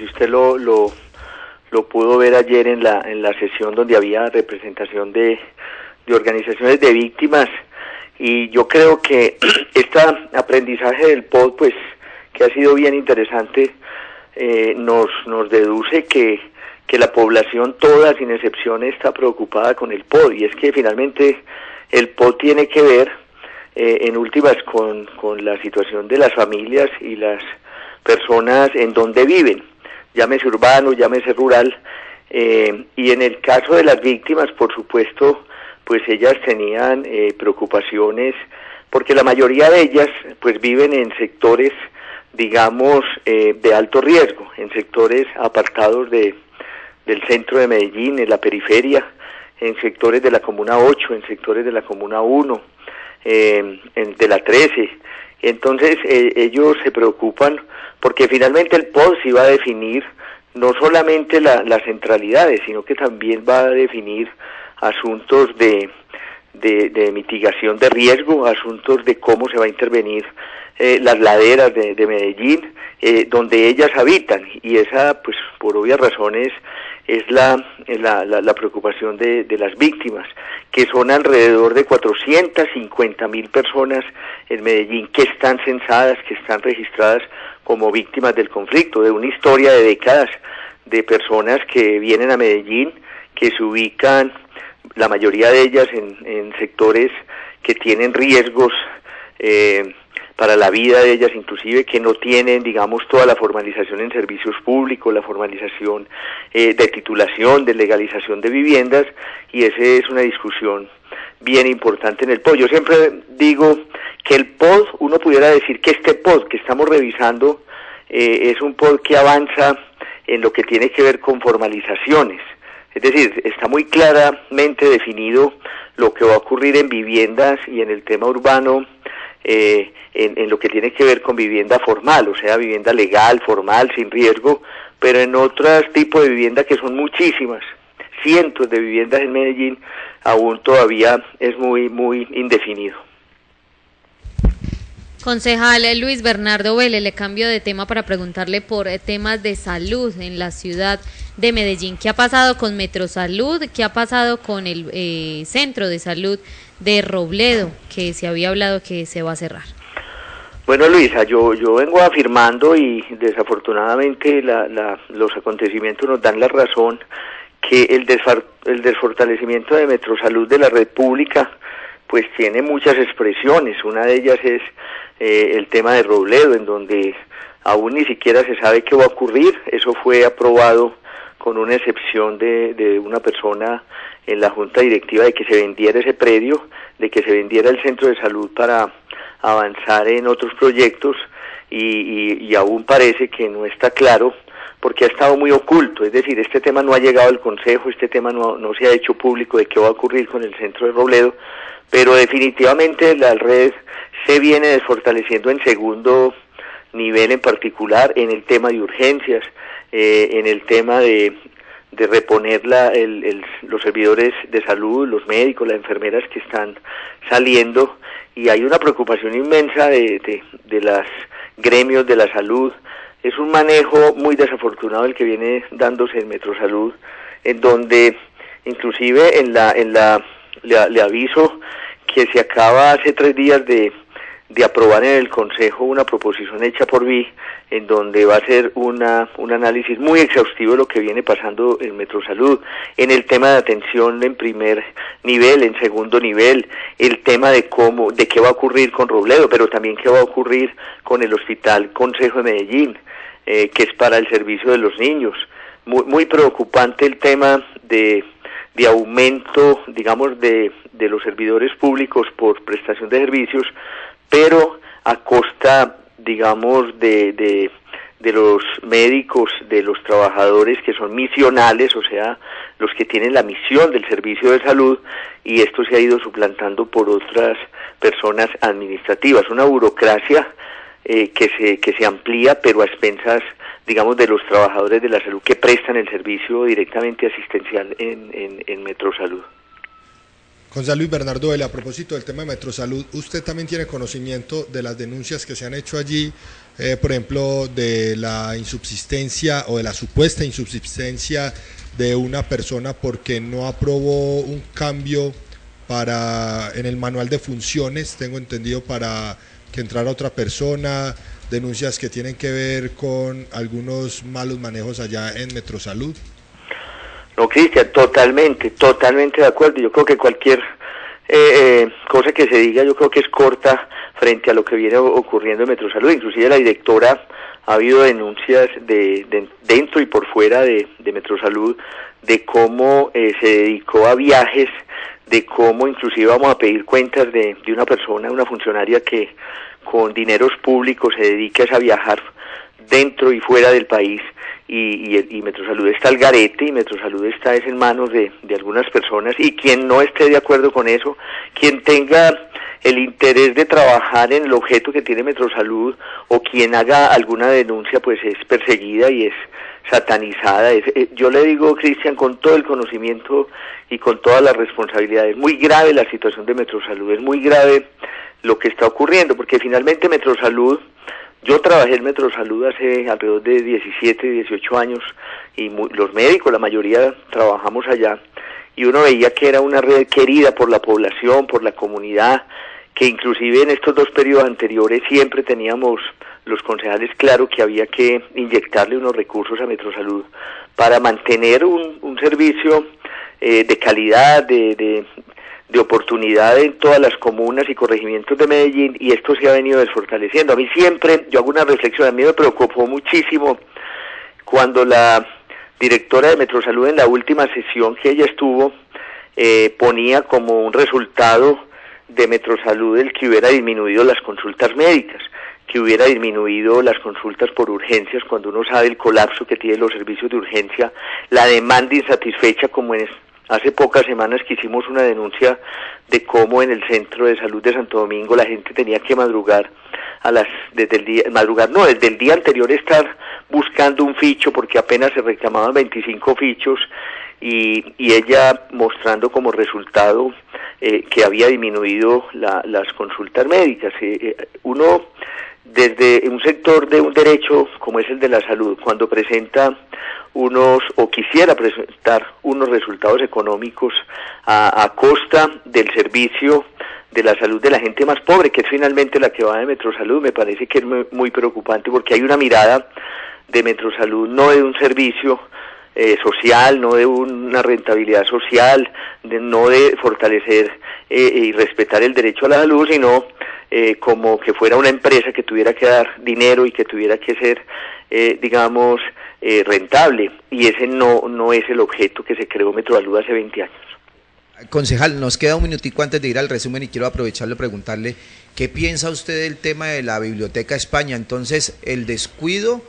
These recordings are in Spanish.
si usted lo pudo ver ayer en la sesión donde había representación de organizaciones de víctimas, y yo creo que este aprendizaje del POD, pues, que ha sido bien interesante, nos deduce que la población toda, sin excepción, está preocupada con el POD, y es que finalmente el POD tiene que ver, en últimas, con la situación de las familias y las personas en donde viven, llámese urbano, llámese rural, y en el caso de las víctimas, por supuesto, pues ellas tenían preocupaciones, porque la mayoría de ellas pues viven en sectores, digamos, de alto riesgo, en sectores apartados del centro de Medellín, en la periferia, en sectores de la Comuna 8, en sectores de la Comuna 1, de la 13. Entonces ellos se preocupan porque finalmente el POD sí va a definir no solamente las centralidades, sino que también va a definir asuntos de mitigación de riesgo, asuntos de cómo se va a intervenir las laderas de Medellín, donde ellas habitan, y esa, pues, por obvias razones, es la preocupación de las víctimas, que son alrededor de 450.000 personas en Medellín que están censadas, que están registradas como víctimas del conflicto, de una historia de décadas de personas que vienen a Medellín, que se ubican, la mayoría de ellas, en sectores que tienen riesgos para la vida de ellas, inclusive que no tienen, digamos, toda la formalización en servicios públicos, la formalización de titulación, de legalización de viviendas, y esa es una discusión bien importante en el POD. Yo siempre digo que el POD, uno pudiera decir que este POD que estamos revisando es un POD que avanza en lo que tiene que ver con formalizaciones. Es decir, está muy claramente definido lo que va a ocurrir en viviendas y en el tema urbano, en lo que tiene que ver con vivienda formal, o sea, vivienda legal, formal, sin riesgo, pero en otros tipos de vivienda que son muchísimas, cientos de viviendas en Medellín, aún todavía es muy indefinido. Concejal Luis Bernardo Vélez, le cambio de tema para preguntarle por temas de salud en la ciudad de Medellín. ¿Qué ha pasado con Metrosalud? ¿Qué ha pasado con el centro de salud de Robledo, que se había hablado que se va a cerrar? Bueno, Luisa, yo vengo afirmando, y desafortunadamente los acontecimientos nos dan la razón, que el desfortalecimiento de Metrosalud de la red pública pues tiene muchas expresiones. Una de ellas es el tema de Robledo, en donde aún ni siquiera se sabe qué va a ocurrir. Eso fue aprobado con una excepción de una persona en la junta directiva, de que se vendiera ese predio, de que se vendiera el centro de salud para avanzar en otros proyectos, y aún parece que no está claro, porque ha estado muy oculto. Es decir, este tema no ha llegado al Consejo, este tema no se ha hecho público de qué va a ocurrir con el centro de Robledo, pero definitivamente la red se viene desfortaleciendo en segundo nivel, en particular en el tema de urgencias, en el tema de reponer los servidores de salud, los médicos, las enfermeras que están saliendo, y hay una preocupación inmensa de los gremios de la salud. Es un manejo muy desafortunado el que viene dándose en Metrosalud, en donde inclusive le aviso que se acaba hace 3 días de aprobar en el Consejo una proposición hecha por mí, en donde va a ser un análisis muy exhaustivo de lo que viene pasando en Metrosalud, en el tema de atención en primer nivel, en segundo nivel, el tema de qué va a ocurrir con Robledo, pero también qué va a ocurrir con el Hospital Consejo de Medellín, que es para el servicio de los niños. Muy preocupante el tema de aumento, digamos, de los servidores públicos por prestación de servicios, pero a costa, digamos, de los médicos, de los trabajadores que son misionales, o sea, los que tienen la misión del servicio de salud, y esto se ha ido suplantando por otras personas administrativas, una burocracia que se amplía, pero a expensas, digamos, de los trabajadores de la salud que prestan el servicio directamente asistencial en Metrosalud. Concejal Luis Bernardo Vélez, a propósito del tema de Metrosalud, ¿usted también tiene conocimiento de las denuncias que se han hecho allí, por ejemplo, de la insubsistencia o de la supuesta insubsistencia de una persona porque no aprobó un cambio en el manual de funciones, tengo entendido, para que entrara otra persona, denuncias que tienen que ver con algunos malos manejos allá en Metrosalud? No, Cristian, totalmente de acuerdo. Yo creo que cualquier cosa que se diga, yo creo que es corta frente a lo que viene ocurriendo en Metrosalud. Inclusive la directora, ha habido denuncias de dentro y por fuera de Metrosalud, de cómo se dedicó a viajes, de cómo inclusive vamos a pedir cuentas de una persona, una funcionaria que con dineros públicos se dedica a viajar dentro y fuera del país, y Metrosalud está al garete, y Metrosalud está en manos de algunas personas, y quien no esté de acuerdo con eso, quien tenga el interés de trabajar en el objeto que tiene Metrosalud, o quien haga alguna denuncia, pues es perseguida y es satanizada. Yo le digo, Cristian, con todo el conocimiento y con toda la responsabilidad, es muy grave la situación de Metrosalud, es muy grave lo que está ocurriendo, porque finalmente Metrosalud, yo trabajé en Metrosalud hace alrededor de 17, 18 años, y los médicos, la mayoría, trabajamos allá, y uno veía que era una red querida por la población, por la comunidad, que inclusive en estos dos periodos anteriores siempre teníamos los concejales claro que había que inyectarle unos recursos a Metrosalud para mantener un servicio de calidad, de oportunidad en todas las comunas y corregimientos de Medellín, y esto se ha venido desfortaleciendo. A mí siempre, yo hago una reflexión, a mí me preocupó muchísimo cuando la directora de Metrosalud en la última sesión que ella estuvo, ponía como un resultado de Metrosalud el que hubiera disminuido las consultas médicas, que hubiera disminuido las consultas por urgencias, cuando uno sabe el colapso que tienen los servicios de urgencia, la demanda insatisfecha, como hace pocas semanas que hicimos una denuncia de cómo en el centro de salud de Santo Domingo la gente tenía que madrugar desde el día anterior estar buscando un ficho porque apenas se reclamaban 25 fichos, y ella mostrando como resultado que había disminuido las consultas médicas. Uno, desde un sector de un derecho como es el de la salud, cuando presenta quisiera presentar unos resultados económicos a costa del servicio de la salud de la gente más pobre, que es finalmente la que va de Metrosalud, me parece que es muy preocupante, porque hay una mirada de Metrosalud no de un servicio social, no de una rentabilidad social, no de fortalecer y respetar el derecho a la salud, sino como que fuera una empresa que tuviera que dar dinero y que tuviera que ser, rentable, y ese no es el objeto que se creó Metrosalud hace 20 años. Concejal, nos queda un minutico antes de ir al resumen y quiero aprovecharlo y preguntarle ¿qué piensa usted del tema de la Biblioteca España? Entonces, ¿el descuido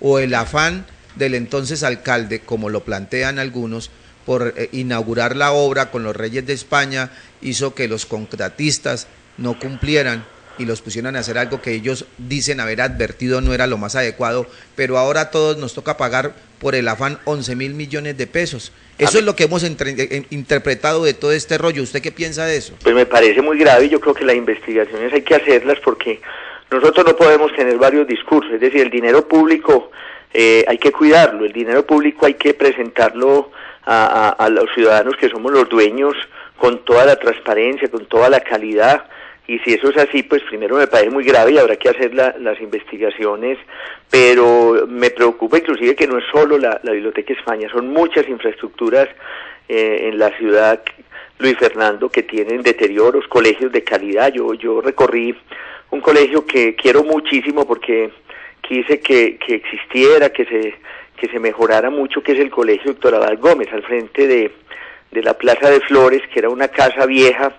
o el afán del entonces alcalde, como lo plantean algunos, por inaugurar la obra con los Reyes de España, hizo que los contratistas no cumplieran y los pusieran a hacer algo que ellos dicen haber advertido no era lo más adecuado, pero ahora a todos nos toca pagar por el afán 11.000 millones de pesos? Eso es lo que hemos interpretado de todo este rollo. ¿Usted qué piensa de eso? Pues me parece muy grave, y yo creo que las investigaciones hay que hacerlas, porque nosotros no podemos tener varios discursos. Es decir, el dinero público hay que cuidarlo, el dinero público hay que presentarlo a los ciudadanos que somos los dueños, con toda la transparencia, con toda la calidad. Y si eso es así, pues primero me parece muy grave y habrá que hacer las investigaciones, pero me preocupa inclusive que no es solo la Biblioteca España, son muchas infraestructuras en la ciudad, Luis Fernando, que tienen deterioros, colegios de calidad. Yo recorrí un colegio que quiero muchísimo porque quise que existiera, que se mejorara mucho, que es el Colegio Héctor Abad Gómez, al frente de la Plaza de Flores, que era una casa vieja.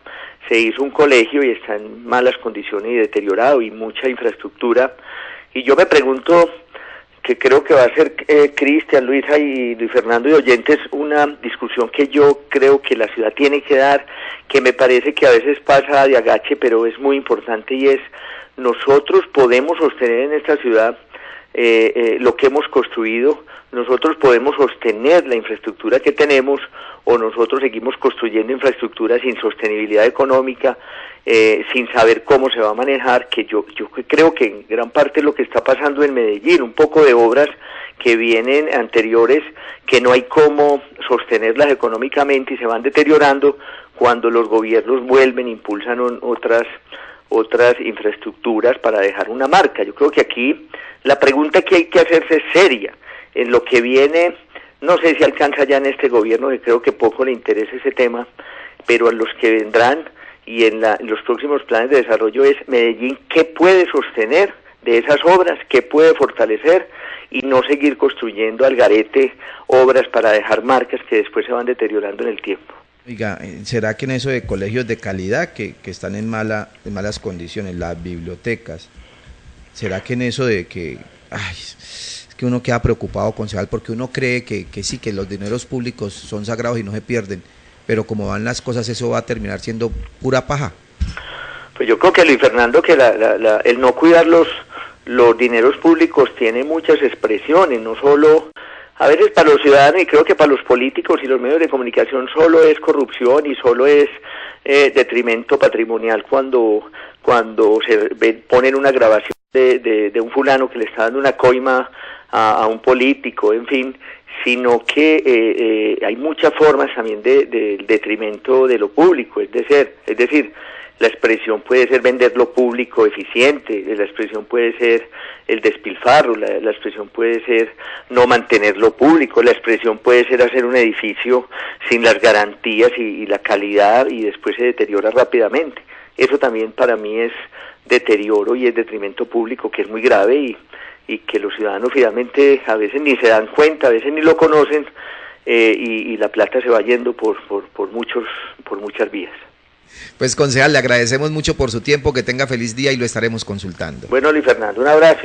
Se hizo un colegio y está en malas condiciones y deteriorado, y mucha infraestructura. Y yo me pregunto, que creo que va a ser Cristian, Luisa y Luis Fernando y oyentes, una discusión que yo creo que la ciudad tiene que dar, que me parece que a veces pasa de agache, pero es muy importante, y es: nosotros podemos sostener en esta ciudad lo que hemos construido. Nosotros podemos sostener la infraestructura que tenemos, o nosotros seguimos construyendo infraestructura sin sostenibilidad económica, sin saber cómo se va a manejar, que yo creo que en gran parte es lo que está pasando en Medellín, un poco de obras que vienen anteriores, que no hay cómo sostenerlas económicamente y se van deteriorando cuando los gobiernos vuelven, impulsan otras infraestructuras para dejar una marca. Yo creo que aquí la pregunta que hay que hacerse es seria. En lo que viene, no sé si alcanza ya en este gobierno, que creo que poco le interesa ese tema, pero a los que vendrán y en los próximos planes de desarrollo es Medellín, ¿qué puede sostener de esas obras? ¿Qué puede fortalecer? Y no seguir construyendo al garete obras para dejar marcas que después se van deteriorando en el tiempo. Oiga, ¿será que en eso de colegios de calidad que están en malas condiciones, las bibliotecas, será que en eso de que, es que uno queda preocupado, concejal, porque uno cree que sí, que los dineros públicos son sagrados y no se pierden, pero como van las cosas eso va a terminar siendo pura paja? Pues yo creo que, Luis Fernando, que el no cuidar los dineros públicos tiene muchas expresiones, no solo, a veces para los ciudadanos y creo que para los políticos y los medios de comunicación solo es corrupción y solo es detrimento patrimonial cuando ponen una grabación de un fulano que le está dando una coima a un político, en fin, sino que hay muchas formas también del detrimento de lo público, es decir, la expresión puede ser vender lo público eficiente, la expresión puede ser el despilfarro, la expresión puede ser no mantener lo público, la expresión puede ser hacer un edificio sin las garantías y la calidad y después se deteriora rápidamente. Eso también para mí es deterioro y es detrimento público que es muy grave y que los ciudadanos finalmente a veces ni se dan cuenta, a veces ni lo conocen y la plata se va yendo por muchas vías. Pues concejal, le agradecemos mucho por su tiempo, que tenga feliz día y lo estaremos consultando. Bueno, Luis Fernando, un abrazo.